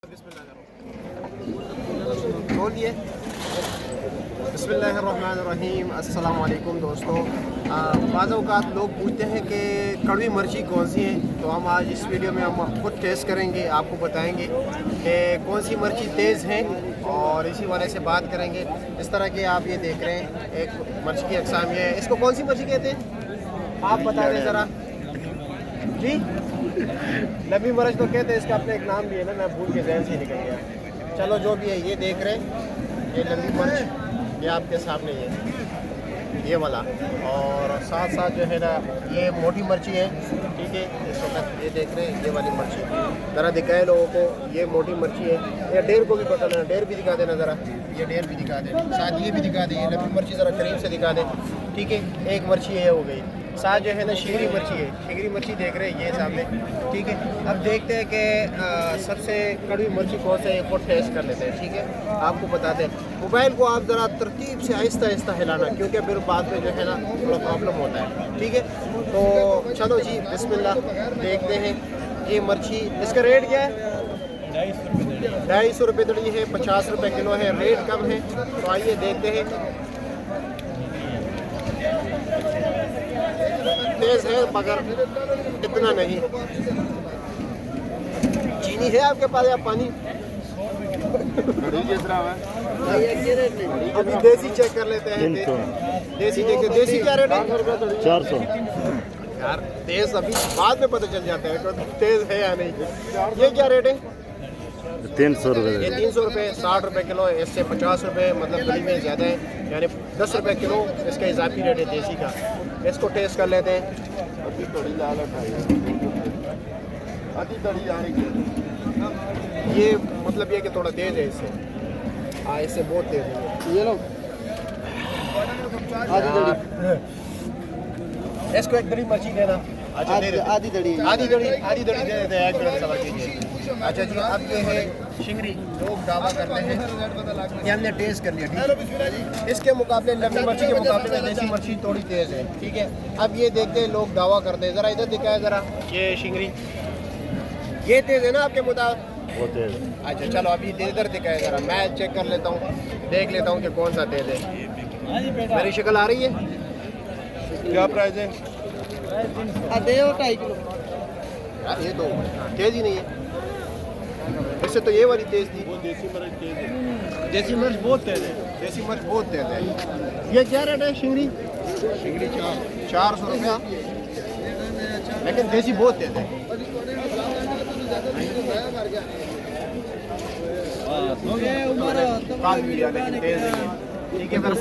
बोलिए। बिस्मिल्लाहिर्रहमानिर्रहीम। अस्सलाम वालेकुम दोस्तों। बाज़ औक़ात लोग पूछते हैं कि कड़वी मिर्ची कौन सी है, तो हम आज इस वीडियो में हम खुद टेस्ट करेंगे, आपको बताएंगे कि कौन सी मिर्ची तेज़ है और इसी वाले से बात करेंगे। इस तरह के आप ये देख रहे हैं, एक मिर्ची की अक़साम ये है। इसको कौन सी मिर्ची कहते हैं, आप बता दें ज़रा जी। लंबी मिर्च तो कहते हैं, इसका अपना एक नाम भी है ना, मैं भूल के ज़हन से निकल गया। चलो जो भी है, ये देख रहे हैं, ये लंबी मिर्च ये आपके सामने ये वाला, और साथ साथ जो है ना ये मोटी मिर्ची है, ठीक है। इस वक्त ये देख रहे हैं, ये वाली मिर्ची ज़रा दिखाए लोगों को, ये मोटी मिर्ची है। ये डेढ़ को भी पता लेना, डेढ़ भी दिखा देना ज़रा, ये डेढ़ भी दिखा दें, साथ ये भी दिखा दें, ये लंबी मिर्ची ज़रा करीब से दिखा दें, ठीक है। एक मिर्ची ये हो गई, साथ जो है ना शिंगरी मिर्ची है, शिंगरी मिर्ची देख रहे हैं ये सामने, ठीक है। अब देखते हैं कि सबसे कड़वी मिर्ची कौन सा है, एक और टेस्ट कर लेते हैं, ठीक है। आपको बताते हैं, मोबाइल को आप ज़रा तरतीब से आहिस्ता आहिस्ता हिलाना, क्योंकि फिर बाद में जो है ना थोड़ा प्रॉब्लम होता है, ठीक है। तो चलो जी बिस्मिल्लाह, देखते हैं ये मिर्ची। इसका रेट क्या है? 250 रुपये दड़ी है, 50 रुपये किलो है, रेट कम है। तो आइए देखते हैं। तेज़ है मगर इतना नहीं। चीनी है आपके पास या पानी? अभी देसी चेक कर लेते हैं। देसी देखते, देसी क्या रेट है? 400 यार तेज़ अभी बाद में पता चल जाता है तो तेज़ है या नहीं। ये क्या रेट है? 300 रुपये। ये 300 रुपये, 60 रुपये किलो, इससे 50 रुपये, मतलब गली में ज़्यादा है, यानी 10 रुपये किलो इसका इजाफी रेट है देसी का। इसको टेस्ट कर लेते हैं। ये मतलब ये कि थोड़ा तेज़ है इससे, हाँ इससे बहुत तेज़ है ये लोग। इसको एक दड़ी मिर्ची देना। अच्छा आधी दड़ी आधी दड़ी दे देते हैं, एक मिनट सवाल कीजिए। अच्छा जी, अब ये है शिंगरी, लोग दावा करते हैं, ये हमने टेस्ट कर लिया, ठीक है। इसके मुकाबले लंबी मिर्ची के मुकाबले में देसी मिर्ची थोड़ी तेज़ है, ठीक है। अब ये देखते हैं लोग दावा करते हैं, ज़रा इधर दिखाए ज़रा, ये शिंगरी ये तेज़ है ना आपके मुताबिक? वो तेज़। अच्छा चलो अभी इधर दिखाए ज़रा, मैं चेक कर लेता हूँ, देख लेता हूँ कि कौन सा तेज़ है। मेरी शक्ल आ रही है? क्या प्राइस है? 2.5 किलो। यार ये तो तेज़ ही नहीं है, इससे तो ये वाली तेज़ थी। देसी मिर्च तेज़ है, देसी मिर्च बहुत तेज़ है, देसी मिर्च बहुत तेज़ है। ये क्या रेट है शिंगरी? शिंगरी 400 रुपया, लेकिन देसी बहुत तेज़ है। लेकिन तेज़ है, ठीक है।